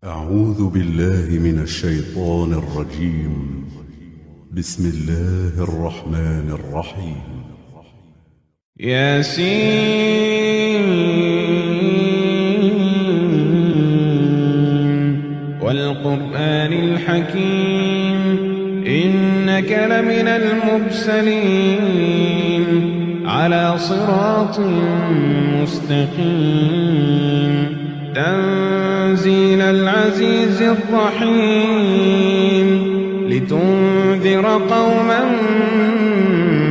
أعوذ بالله من الشيطان الرجيم. بسم الله الرحمن الرحيم. ياسين والقرآن الحكيم إنك لمن المرسلين على صراط مستقيم تنزيل العزيز الرحيم لتنذر قوما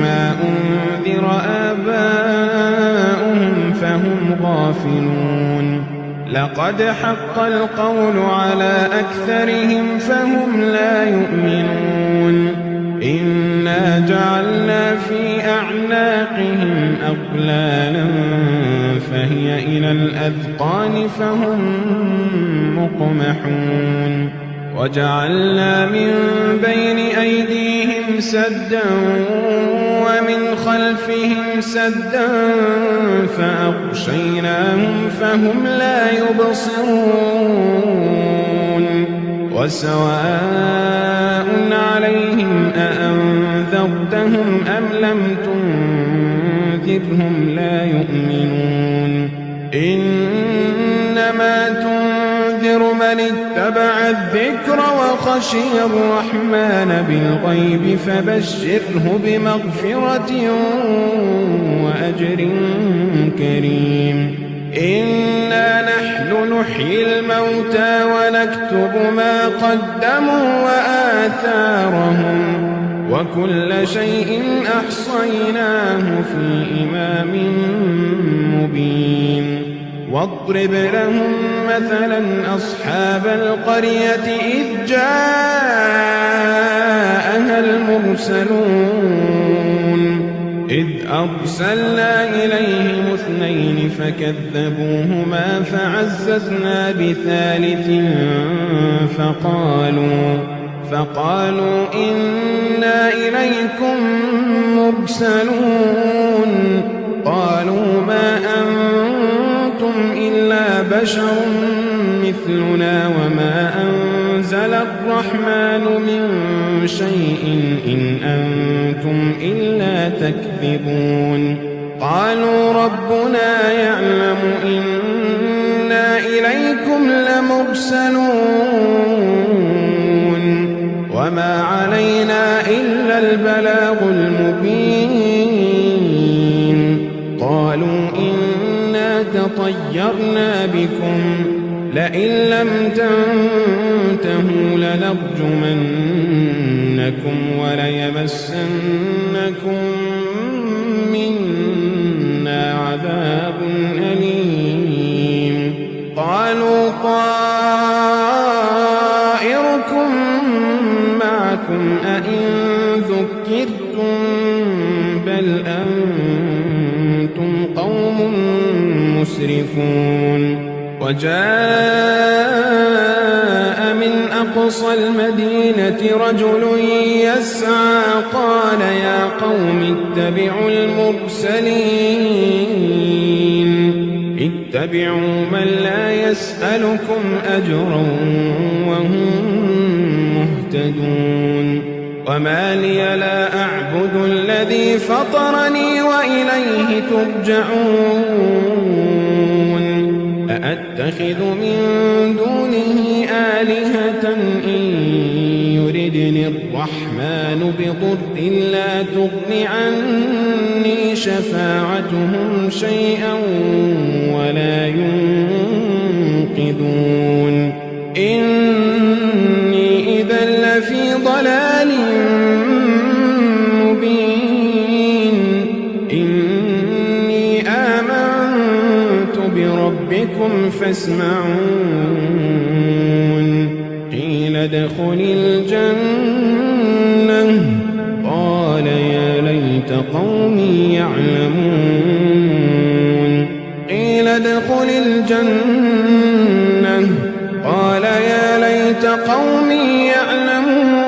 ما أنذر آباؤهم فهم غافلون لقد حق القول على أكثرهم فهم لا يؤمنون إنا جعلنا في أعناقهم أغلالا فهي إلى الأذقان فهم مقمحون وجعلنا من بين أيديهم سدا ومن خلفهم سدا فأغشيناهم فهم لا يبصرون وسواء عليهم أأنذرتهم أم لم تنذرهم لا يؤمنون إنما تنذر من اتبع الذكر وخشي الرحمن بالغيب فبشره بمغفرة وأجر كريم إنا نحن نحيي الموتى ونكتب ما قدموا وآثارهم وكل شيء أحصيناه في إمام مبين واضرب لهم مثلا أصحاب القرية إذ جاءها المرسلون إذ أرسلنا إليهم اثنين فكذبوهما فعززنا بثالث فقالوا إنا إليكم مرسلون قالوا ما أنتم إلا بشر مثلنا وما أنزل الرحمن من شيء إن أنتم إلا تكذبون قالوا ربنا يعلم إنا إليكم لمرسلون وما علينا إلا البلاغ المبين قالوا إنا تطيرنا بكم لئن لم تنتهوا لنرجمنكم وليمسنكم منا عذاب أليم قالوا طائركم معكم أئن ذكرتم بل أنتم قوم مسرفون وجاء من أقصى المدينة رجل يسعى قال يا قوم اتبعوا المرسلين اتبعوا من لا يسألكم أجرا وهم مهتدون وما لي لا أعبد الذي فطرني وإليه ترجعون أأتخذ من دونه آلهة إن يردني الرحمن بضر لا تغن عني شفاعتهم شيئا ولا ينقذون إني إذا لفي ضلال مبين إني آمنت بربكم فاسمعون قيل ادخل الجنة قال يا ليت قومي يعلمون قيل ادخل الجنة قال يا ليت قومي يعلمون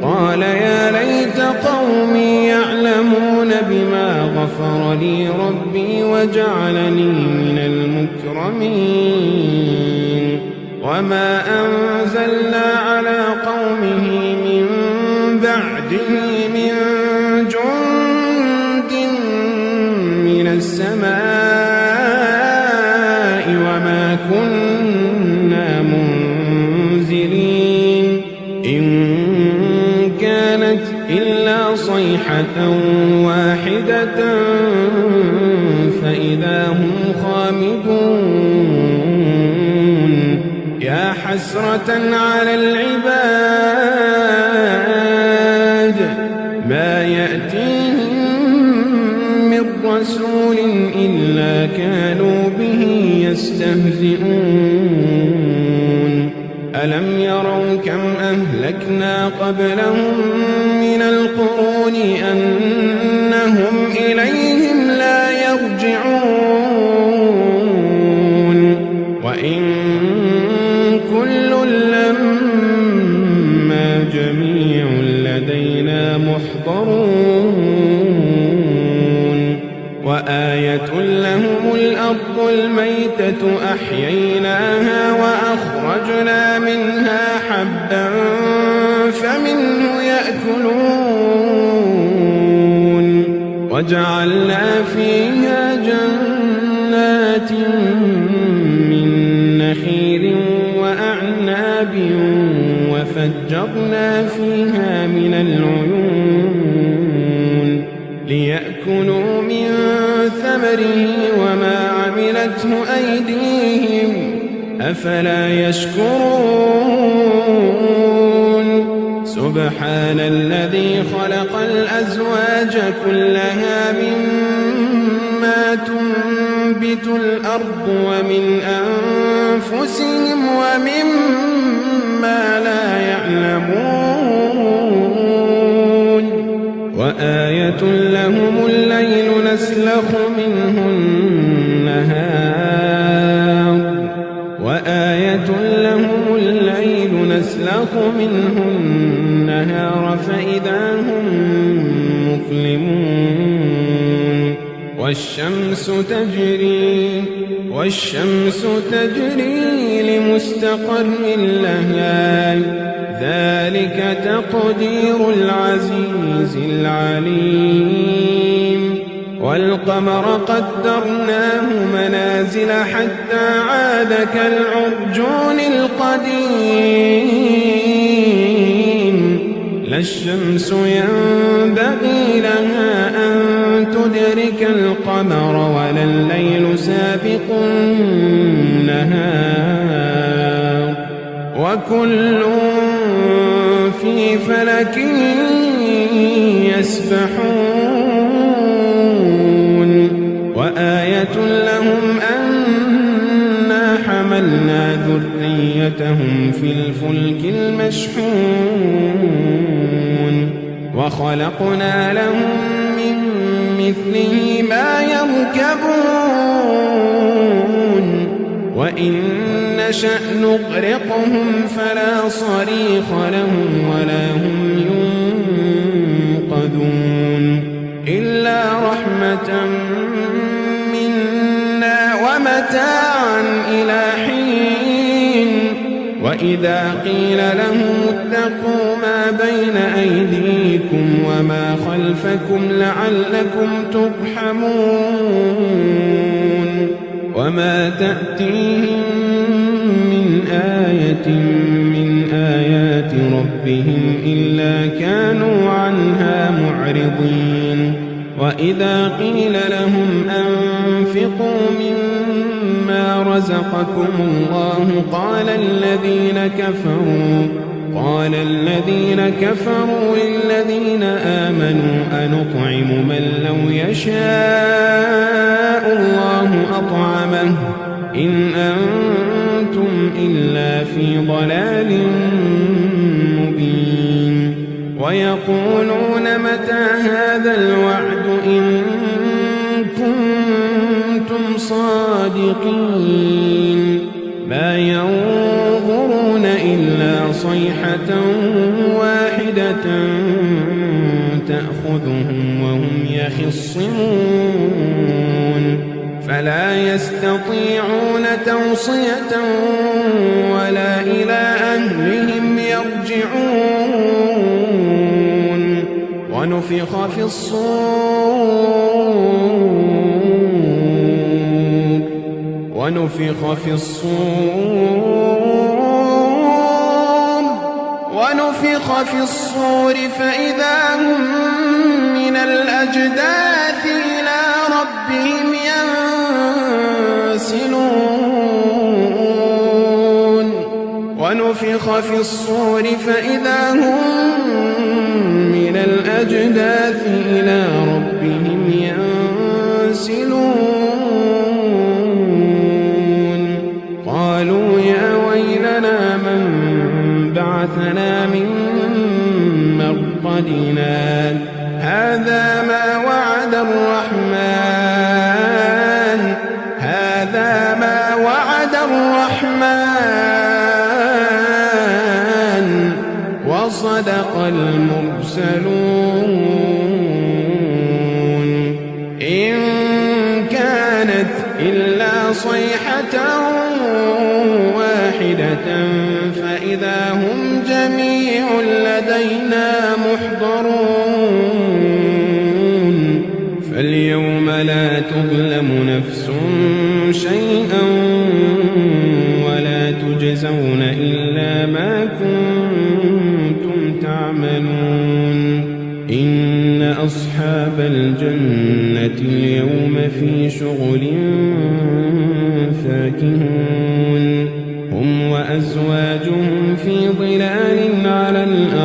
قال يا ليت قومي يعلمون بما غفر لي ربي وجعلني من المكرمين وما أنزلنا على قومه من بعده من جند من السماء وما كنا منزلين إن كانت إلا صيحة واحدة فإذا هم خامدون يا حسرة على العباد ما يأتيهم من رسول إلا كانوا به يستهزئون ألم يروا كم أهلكنا قبلهم من القرون أنهم إليهم لا يرجعون وإن كل لما جميع لدينا محضرون وآية لهم الأرض الميتة أحييناها وأخرجنا منها حبا فمنه يأكلون وجعلنا فيها جنات من نخيل وأعناب وفجرنا فيها من العيون ليأكلوا من ثمره وما عملته أيديهم أفلا يشكرون سبحان الذي خلق الأزواج كلها مما تنبت الأرض ومن أنفسهم ومما لا يعلمون وآية لهم الليل نسلخ منه النهار وآية لهم الليل نسلخ منه النهار فإذا هم مظلمون والشمس تجري لمستقر لها ذلك تقدير العزيز العليم والقمر قدرناه منازل حتى عاد كالعرجون القديم لا الشمس ينبغي لها أن تدرك القمر ولا الليل سابق النهار وكل في فلك يسبحون وآية لهم أنا حملنا ذريتهم في الفلك المشحون وخلقنا لهم من مثله ما يركبون وإن نشأ نغرقهم فلا صريخ لهم ولا هم ينقذون إلا رحمة منا ومتاعا إلى حين وإذا قيل لهم اتقوا ما بين أيديكم وما خلفكم لعلكم ترحمون وما تأتيهم من آية من آيات ربهم إلا كانوا عنها معرضين وإذا قيل لهم أنفقوا مما رزقكم الله قال الذين كفروا للذين آمنوا أنطعم من لو يشاء الله أطعمه إن أنتم إلا في ضلال مبين ويقولون متى هذا الوعد إن كنتم صادقين ما ينظرون إلا صيحة واحدة تأخذهم وهم يخصمون فلا يستطيعون توصية ولا إلى أهلهم يرجعون ونفخ في الصور فإذا هم من الأجداث إلى ربهم ينسلون ونفخ في الصور فإذا هم من الأجداث إلى ربهم ينسلون قالوا يا ويلنا من بعثنا من مرقدنا هذا ما وعد الرحمن وصدق المرسلون إن كانت إلا صيحة واحدة فإذا هم جميع لدينا محضرون فاليوم لا تظلم نفس شيئا ولا تجزون إلا ما كنتم تعملون إن أصحاب الجنة اليوم في شغل فاكهون هم وأزواجهم في ظلال على الأرائك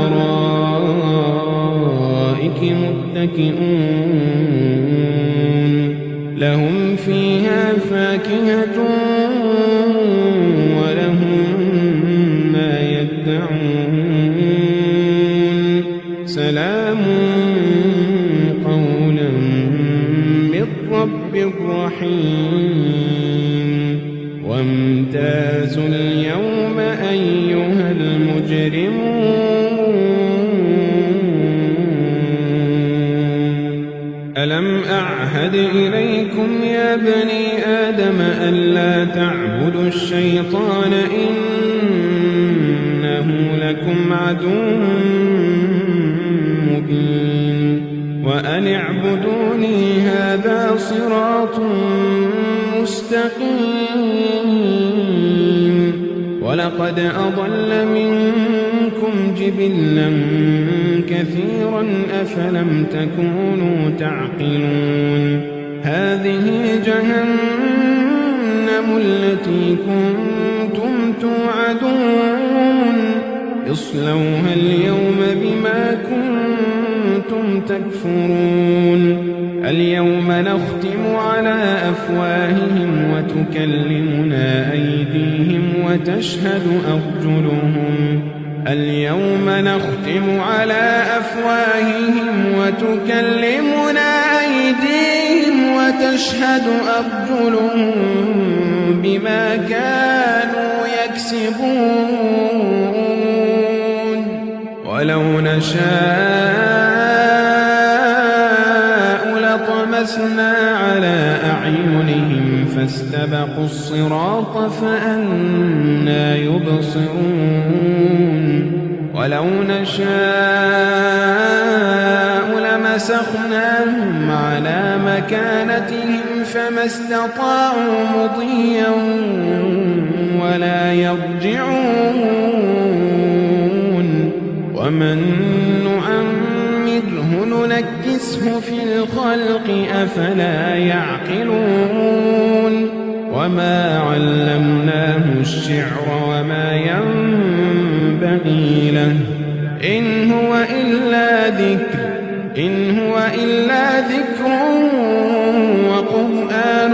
متكئون لهم فيها فاكهة ولهم ما يدعون سلام قولا من رب رحيم وامتازوا اليوم أيها المجرمون ألم أعهد إليكم يا بني آدم ألا تعبدوا الشيطان إنه لكم عدو مبين وأن اعبدوني هذا صراط مستقيم ولقد أضل منكم جبلا كثيرا أفلم تكونوا تعقلون هذه جهنم التي كنتم توعدون اصلوها اليوم بما كنتم تكفرون اليوم نختم على أفواههم وتكلمنا أيديهم وتشهد أرجلهم اليوم نختم على أفواههم وتكلمنا أيديهم وتشهد أرجلهم بما كانوا يكسبون ولو نشاء لطمسنا على أعينهم فاستبقوا الصراط فأنى يبصرون ولو نشاء لمسخناهم على مكانتهم فما استطاعوا مضيا ولا يرجعون ومن نعمره ننكسه في الخلق أفلا يعقلون وما علمناه الشعر وما ينبغي له إن هو إلا ذكر وقرآن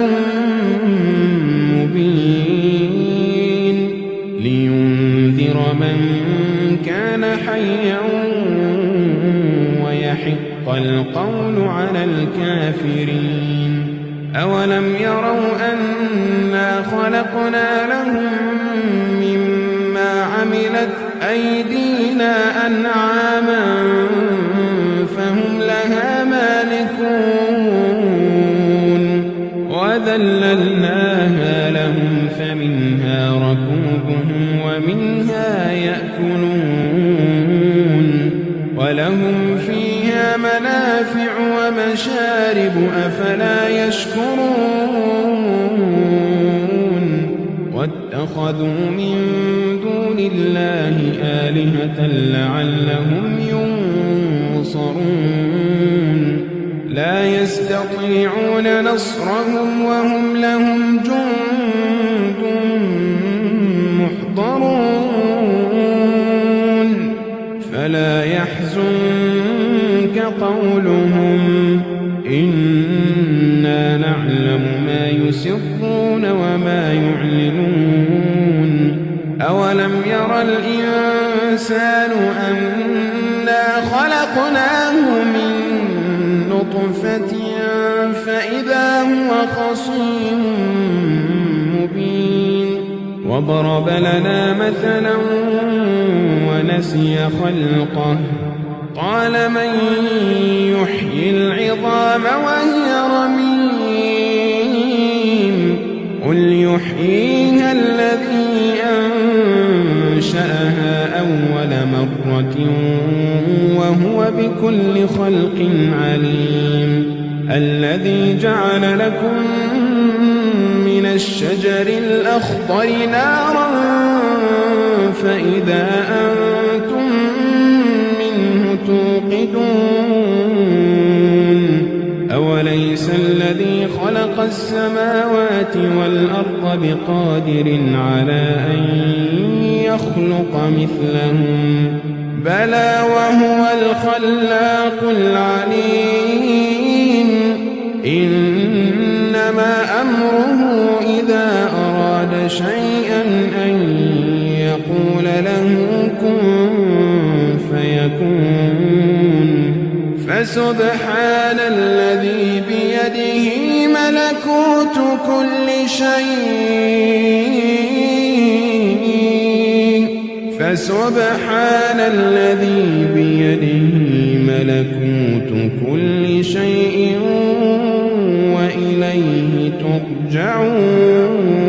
مبين لينذر من كان حيا ويحق القول على الكافرين أولم يروا أنا خلقنا لهم مما عملت أيدينا أنعاما فهم لها مالكون وذللناهم لهم فمنها ركوبهم ومنها يأكلون ولهم فيها منافع ومشارب أفلا يشكرون واتخذوا من دون الله آلهة لعلهم ينصرون لا يستطيعون نصرهم وهم لهم جند محضرون فلا يحزنك قولهم إنا نعلم ما يسرون وما يعلنون أولم ير الإنسان أنا خلقناه من نطفة فإذا هو خصيم مبين وضرب لنا مثلا ونسي خلقه قال من يحيي العظام وهي رميم قل يحييها الذي أنشأها أول مرة وهو بكل خلق عليم الذي جعل لكم من الشجر الأخضر نارا فإذا أنتم منه توقدون أوليس الذي خلق السماوات والأرض بقادر على أن يخلق مثلهم بلى وهو الخلاق العليم إنما أمره إذا أراد شيئا أن يقول له كن فيكون فسبحان الذي بيده ملكوت كل شيء فسبحان الذي بيده ملكوت كل شيء وإليه ترجعون